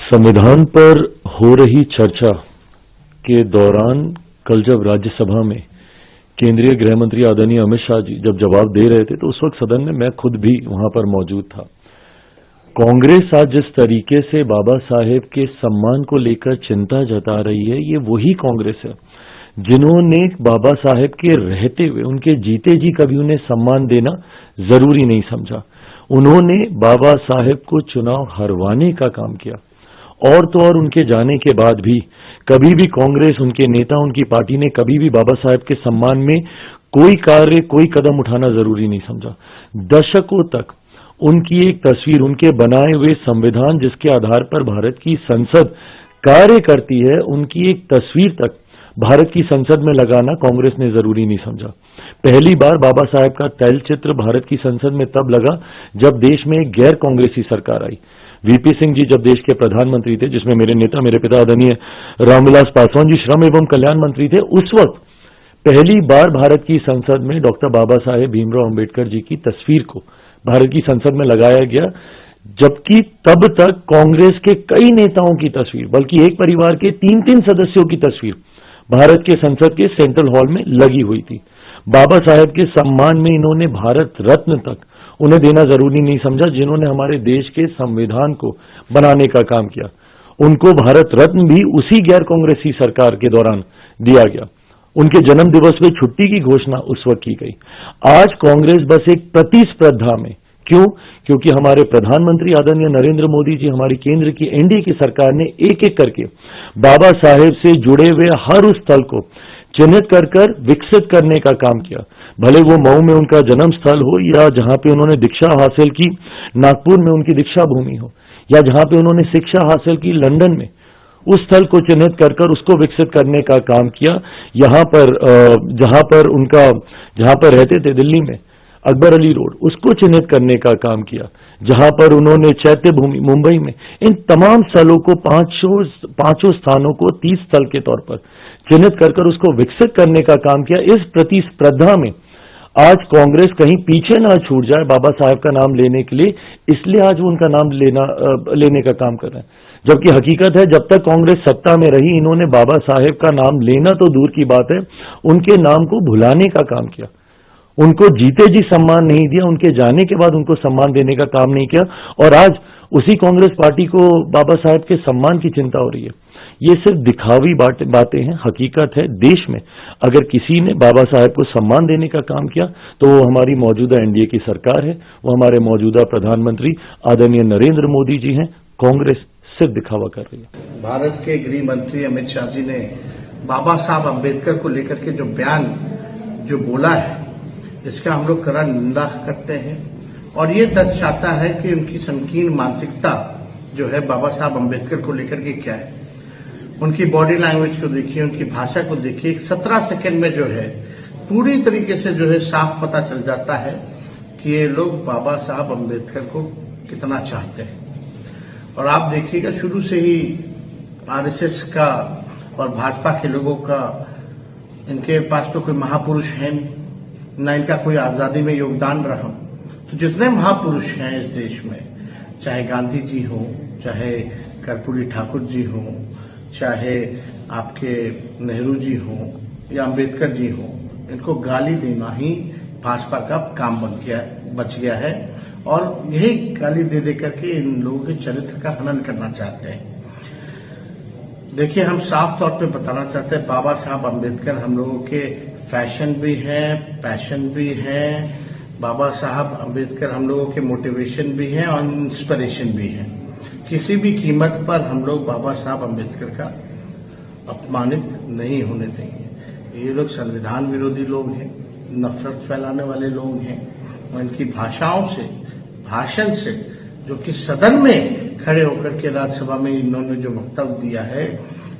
संविधान पर हो रही चर्चा के दौरान कल जब राज्यसभा में केंद्रीय गृह मंत्री आदरणीय अमित शाह जी जब जवाब दे रहे थे तो उस वक्त सदन में मैं खुद भी वहां पर मौजूद था। कांग्रेस आज जिस तरीके से बाबा साहेब के सम्मान को लेकर चिंता जता रही है, ये वही कांग्रेस है जिन्होंने बाबा साहेब के रहते हुए, उनके जीते जी कभी उन्हें सम्मान देना जरूरी नहीं समझा। उन्होंने बाबा साहेब को चुनाव हरवाने का काम किया और तो और उनके जाने के बाद भी कभी भी कांग्रेस, उनके नेता, उनकी पार्टी ने कभी भी बाबा साहेब के सम्मान में कोई कार्य, कोई कदम उठाना जरूरी नहीं समझा। दशकों तक उनकी एक तस्वीर, उनके बनाए हुए संविधान जिसके आधार पर भारत की संसद कार्य करती है, उनकी एक तस्वीर तक भारत की संसद में लगाना कांग्रेस ने जरूरी नहीं समझा। पहली बार बाबा साहेब का तैलचित्र भारत की संसद में तब लगा जब देश में एक गैर कांग्रेसी सरकार आई। वीपी सिंह जी जब देश के प्रधानमंत्री थे, जिसमें मेरे नेता, मेरे पिता आदरणीय रामविलास पासवान जी श्रम एवं कल्याण मंत्री थे, उस वक्त पहली बार भारत की संसद में डॉक्टर बाबा साहेब भीमराव अंबेडकर जी की तस्वीर को भारत की संसद में लगाया गया, जबकि तब तक कांग्रेस के कई नेताओं की तस्वीर, बल्कि एक परिवार के 3-3 सदस्यों की तस्वीर भारत के संसद के सेंट्रल हॉल में लगी हुई थी। बाबा साहेब के सम्मान में इन्होंने भारत रत्न तक उन्हें देना जरूरी नहीं समझा, जिन्होंने हमारे देश के संविधान को बनाने का काम किया। उनको भारत रत्न भी उसी गैर कांग्रेसी सरकार के दौरान दिया गया। उनके जन्म दिवस में छुट्टी की घोषणा उस वक्त की गई। आज कांग्रेस बस एक प्रतिस्पर्धा में, क्यों? क्योंकि हमारे प्रधानमंत्री आदरणीय नरेंद्र मोदी जी, हमारी केंद्र की एनडीए की सरकार ने एक एक करके बाबा साहेब से जुड़े हुए हर उस स्थल को चिन्हित कर कर विकसित करने का काम किया। भले वो मऊ में उनका जन्म स्थल हो, या जहां पे उन्होंने दीक्षा हासिल की नागपुर में उनकी दीक्षा भूमि हो, या जहां पे उन्होंने शिक्षा हासिल की लंदन में, उस स्थल को चिन्हित कर कर उसको विकसित करने का काम किया। यहां पर जहां पर रहते थे दिल्ली में अकबर अली रोड, उसको चिन्हित करने का काम किया। जहां पर उन्होंने चैत्य भूमि मुंबई में, इन तमाम स्थलों को, पांचों स्थानों को 30 स्थल के तौर पर चिन्हित कर कर उसको विकसित करने का काम किया। इस प्रतिस्पर्धा में आज कांग्रेस कहीं पीछे ना छूट जाए बाबा साहेब का नाम लेने के लिए, इसलिए आज वो उनका नाम लेने का काम कर रहे हैं। जबकि हकीकत है, जब तक कांग्रेस सत्ता में रही, इन्होंने बाबा साहेब का नाम लेना तो दूर की बात है, उनके नाम को भुलाने का काम किया। उनको जीते जी सम्मान नहीं दिया, उनके जाने के बाद उनको सम्मान देने का काम नहीं किया, और आज उसी कांग्रेस पार्टी को बाबा साहेब के सम्मान की चिंता हो रही है। ये सिर्फ दिखावी बातें हैं। हकीकत है, देश में अगर किसी ने बाबा साहेब को सम्मान देने का काम किया तो वो हमारी मौजूदा एनडीए की सरकार है, वो हमारे मौजूदा प्रधानमंत्री आदरणीय नरेंद्र मोदी जी हैं। कांग्रेस सिर्फ दिखावा कर रही है। भारत के गृह मंत्री अमित शाह जी ने बाबा साहब अम्बेडकर को लेकर के जो बयान जो बोला है, इसका हम लोग कड़ा निंदा करते हैं, और ये दर्शाता है कि उनकी संकीर्ण मानसिकता जो है बाबा साहब अम्बेडकर को लेकर के क्या है। उनकी बॉडी लैंग्वेज को देखिए, उनकी भाषा को देखिए, 17 सेकंड में जो है पूरी तरीके से जो है साफ पता चल जाता है कि ये लोग बाबा साहब अम्बेडकर को कितना चाहते हैं। और आप देखिएगा, शुरू से ही आरएसएस का और भाजपा के लोगों का, इनके पास तो कोई महापुरुष है नहीं, न इनका कोई आजादी में योगदान रहा। तो जितने महापुरुष हैं इस देश में, चाहे गांधी जी हो, चाहे कर्पूरी ठाकुर जी हो, चाहे आपके नेहरू जी हो या अंबेडकर जी हो, इनको गाली देना ही भाजपा का काम बच गया है, और यही गाली दे दे करके इन लोगों के चरित्र का हनन करना चाहते हैं। देखिए, हम साफ तौर पे बताना चाहते हैं, बाबा साहब अम्बेडकर हम लोगों के फैशन भी है, पैशन भी है। बाबा साहब अम्बेडकर हम लोगों के मोटिवेशन भी है और इंस्पिरेशन भी है। किसी भी कीमत पर हम लोग बाबा साहब अम्बेडकर का अपमानित नहीं होने देंगे। ये लोग संविधान विरोधी लोग हैं, नफरत फैलाने वाले लोग हैं, और इनकी भाषाओं से, भाषण से, जो कि सदन में खड़े होकर के राज्यसभा में इन्होंने जो वक्तव्य दिया है,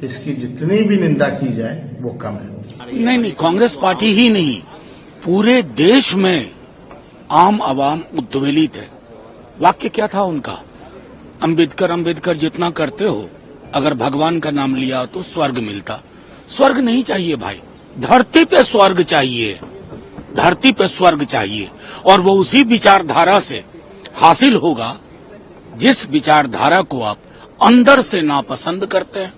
इसकी जितनी भी निंदा की जाए वो कम है। नहीं, कांग्रेस पार्टी ही नहीं, पूरे देश में आम आवाम उद्वेलित है। वाक्य क्या था उनका? अंबेडकर जितना करते हो, अगर भगवान का नाम लिया तो स्वर्ग मिलता। स्वर्ग नहीं चाहिए भाई, धरती पे स्वर्ग चाहिए, धरती पे स्वर्ग चाहिए, और वो उसी विचारधारा से हासिल होगा जिस विचारधारा को आप अंदर से नापसंद करते हैं।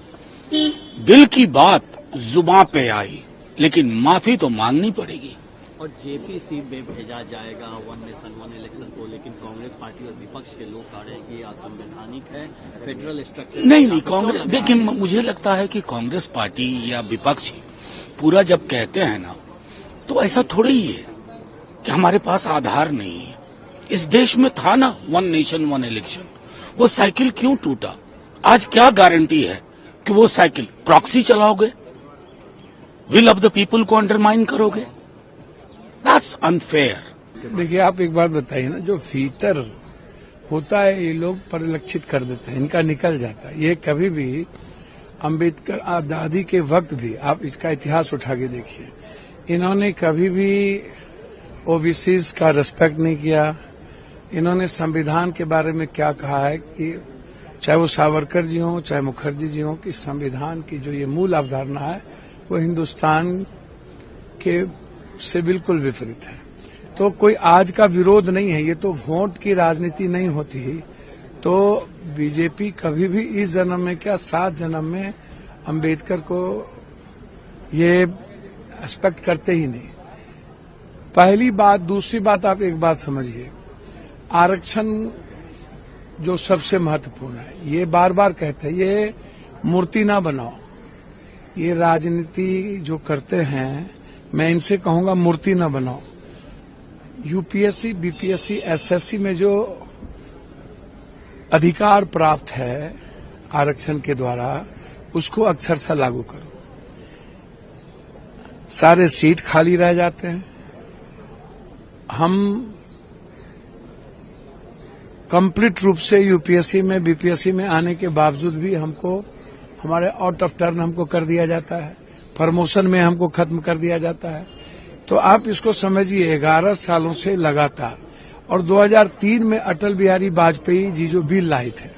दिल की बात जुबान पे आई, लेकिन माफी तो मांगनी पड़ेगी। और जेपीसी में भेजा जाएगा 1 नेशन 1 इलेक्शन को, लेकिन कांग्रेस पार्टी और विपक्ष के लोग कह रहे हैं कि ये असंवैधानिक है, फेडरल स्ट्रक्चर नहीं, कांग्रेस, देखिए मुझे लगता है कि कांग्रेस पार्टी या विपक्ष पूरा जब कहते हैं ना, तो ऐसा थोड़ा ही है कि हमारे पास आधार नहीं है। इस देश में था ना 1 नेशन 1 इलेक्शन, वो साइकिल क्यों टूटा? आज क्या गारंटी है कि वो साइकिल प्रॉक्सी चलाओगे, विल ऑफ द पीपल को अंडरमाइन करोगे? That's unfair. देखिए, आप एक बात बताइए ना, जो भीतर होता है ये लोग परिलक्षित कर देते हैं, इनका निकल जाता है। ये कभी भी अंबेडकर आजादी के वक्त भी, आप इसका इतिहास उठा के देखिए, इन्होंने कभी भी ओबीसीज का रिस्पेक्ट नहीं किया। इन्होंने संविधान के बारे में क्या कहा है कि चाहे वो सावरकर जी हों चाहे मुखर्जी जी हों, कि संविधान की जो ये मूल अवधारणा है वो हिंदुस्तान के से बिल्कुल विपरीत है। तो कोई आज का विरोध नहीं है, ये तो वोट की राजनीति नहीं होती। तो बीजेपी कभी भी इस जन्म में क्या 7 जन्म में अंबेडकर को ये रिस्पेक्ट करते ही नहीं। पहली बात। दूसरी बात, आप एक बात समझिए, आरक्षण जो सबसे महत्वपूर्ण है, ये बार बार कहते हैं, ये मूर्ति ना बनाओ। ये राजनीति जो करते हैं, मैं इनसे कहूंगा मूर्ति ना बनाओ। यूपीएससी, बीपीएससी, एसएससी में जो अधिकार प्राप्त है आरक्षण के द्वारा, उसको अक्षरशः लागू करो। सारे सीट खाली रह जाते हैं। हम कंप्लीट रूप से यूपीएससी में, बीपीएससी में आने के बावजूद भी हमको, हमारे आउट ऑफ टर्न हमको कर दिया जाता है, प्रमोशन में हमको खत्म कर दिया जाता है। तो आप इसको समझिए, 11 सालों से लगातार। और 2003 में अटल बिहारी वाजपेयी जी जो बिल लाए थे,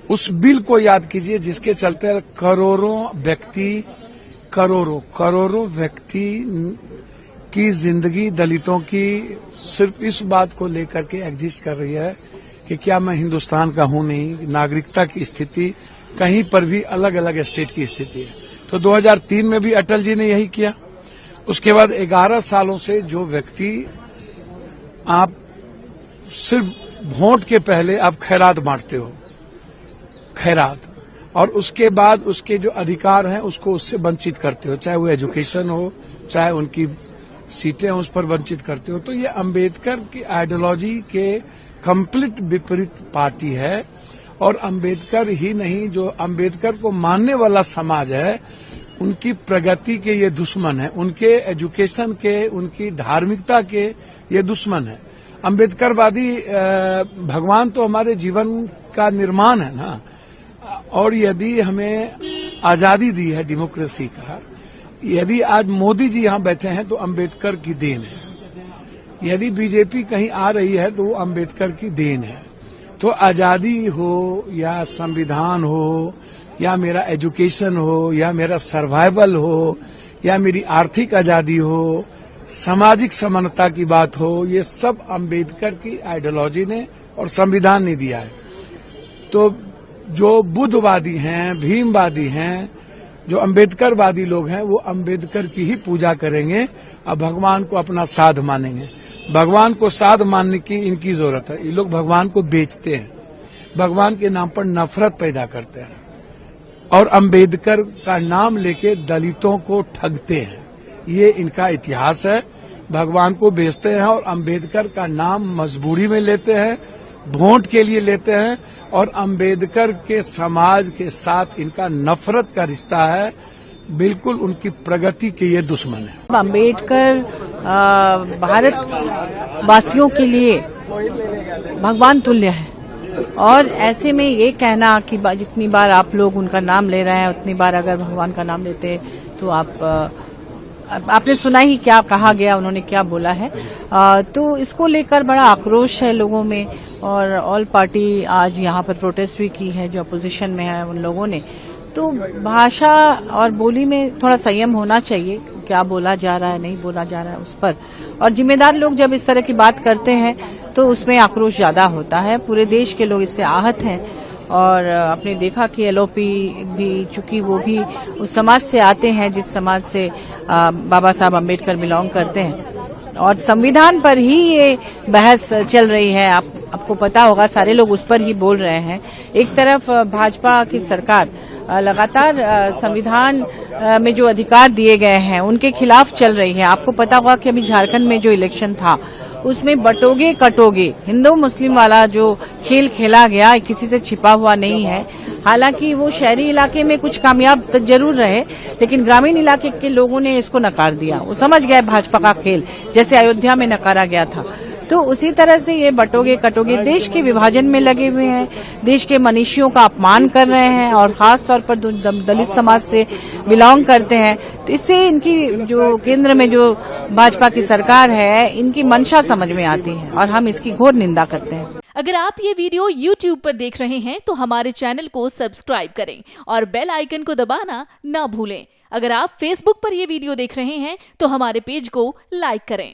उस बिल को याद कीजिए, जिसके चलते करोड़ों व्यक्ति की जिंदगी दलितों की सिर्फ इस बात को लेकर के एग्जिस्ट कर रही है कि क्या मैं हिंदुस्तान का हूं नहीं। नागरिकता की स्थिति कहीं पर भी अलग अलग स्टेट की स्थिति है। तो 2003 में भी अटल जी ने यही किया। उसके बाद 11 सालों से जो व्यक्ति, आप सिर्फ वोट के पहले आप खैरात बांटते हो, खैरात, और उसके बाद उसके जो अधिकार हैं उसको उससे वंचित करते हो, चाहे वो एजुकेशन हो चाहे उनकी सीटें, उस पर वंचित करते हो। तो ये अंबेडकर की आइडियोलॉजी के कंप्लीट विपरीत पार्टी है। और अंबेडकर ही नहीं, जो अंबेडकर को मानने वाला समाज है, उनकी प्रगति के ये दुश्मन है, उनके एजुकेशन के, उनकी धार्मिकता के ये दुश्मन है। अंबेडकरवादी भगवान तो हमारे जीवन का निर्माण है ना। और यदि हमें आजादी दी है डेमोक्रेसी का, यदि आज मोदी जी यहां बैठे हैं तो अंबेडकर की देन है। यदि बीजेपी कहीं आ रही है तो वो अंबेडकर की देन है। तो आजादी हो या संविधान हो या मेरा एजुकेशन हो या मेरा सर्वाइवल हो या मेरी आर्थिक आजादी हो, सामाजिक समानता की बात हो, ये सब अंबेडकर की आइडियोलॉजी ने और संविधान ने दिया है। तो जो बुद्धवादी हैं, भीमवादी हैं, जो अंबेडकरवादी लोग हैं, वो अंबेडकर की ही पूजा करेंगे और भगवान को अपना साध मानेंगे। भगवान को साध मानने की इनकी जरूरत है। ये लोग भगवान को बेचते हैं, भगवान के नाम पर नफरत पैदा करते हैं और अंबेडकर का नाम लेके दलितों को ठगते हैं। ये इनका इतिहास है। भगवान को बेचते हैं और अंबेडकर का नाम मजबूरी में लेते हैं, वोट के लिए लेते हैं, और अंबेडकर के समाज के साथ इनका नफरत का रिश्ता है। बिल्कुल उनकी प्रगति के ये दुश्मन है। अंबेडकर भारत वासियों के लिए भगवान तुल्य है। और ऐसे में ये कहना कि जितनी बार आप लोग उनका नाम ले रहे हैं, उतनी बार अगर भगवान का नाम लेते तो आपने सुना ही क्या कहा गया, उन्होंने क्या बोला है। तो इसको लेकर बड़ा आक्रोश है लोगों में। और ऑल पार्टी आज यहाँ पर प्रोटेस्ट भी की है, जो अपोजिशन में है उन लोगों ने। तो भाषा और बोली में थोड़ा संयम होना चाहिए, क्या बोला जा रहा है, नहीं बोला जा रहा है उस पर। और जिम्मेदार लोग जब इस तरह की बात करते हैं तो उसमें आक्रोश ज्यादा होता है। पूरे देश के लोग इससे आहत हैं और आपने देखा कि एलओपी भी, चूंकि वो भी उस समाज से आते हैं जिस समाज से बाबा साहब अम्बेडकर बिलोंग करते हैं, और संविधान पर ही ये बहस चल रही है। आपको पता होगा, सारे लोग उस पर ही बोल रहे हैं। एक तरफ भाजपा की सरकार लगातार संविधान में जो अधिकार दिए गए हैं उनके खिलाफ चल रही है। आपको पता होगा कि अभी झारखंड में जो इलेक्शन था उसमें बटोगे कटोगे हिंदू मुस्लिम वाला जो खेल खेला गया किसी से छिपा हुआ नहीं है। हालांकि वो शहरी इलाके में कुछ कामयाब जरूर रहे, लेकिन ग्रामीण इलाके के लोगों ने इसको नकार दिया। वो समझ गए भाजपा का खेल, जैसे अयोध्या में नकारा गया था। तो उसी तरह से ये बटोगे कटोगे देश के विभाजन में लगे हुए हैं, देश के मनीषियों का अपमान कर रहे हैं, और खास तौर पर दलित समाज से बिलोंग करते हैं। तो इससे इनकी जो केंद्र में जो भाजपा की सरकार है, इनकी मंशा समझ में आती है और हम इसकी घोर निंदा करते हैं। अगर आप ये वीडियो YouTube पर देख रहे हैं तो हमारे चैनल को सब्सक्राइब करें और बेल आइकन को दबाना ना भूलें। अगर आप Facebook पर ये वीडियो देख रहे हैं तो हमारे पेज को लाइक करें।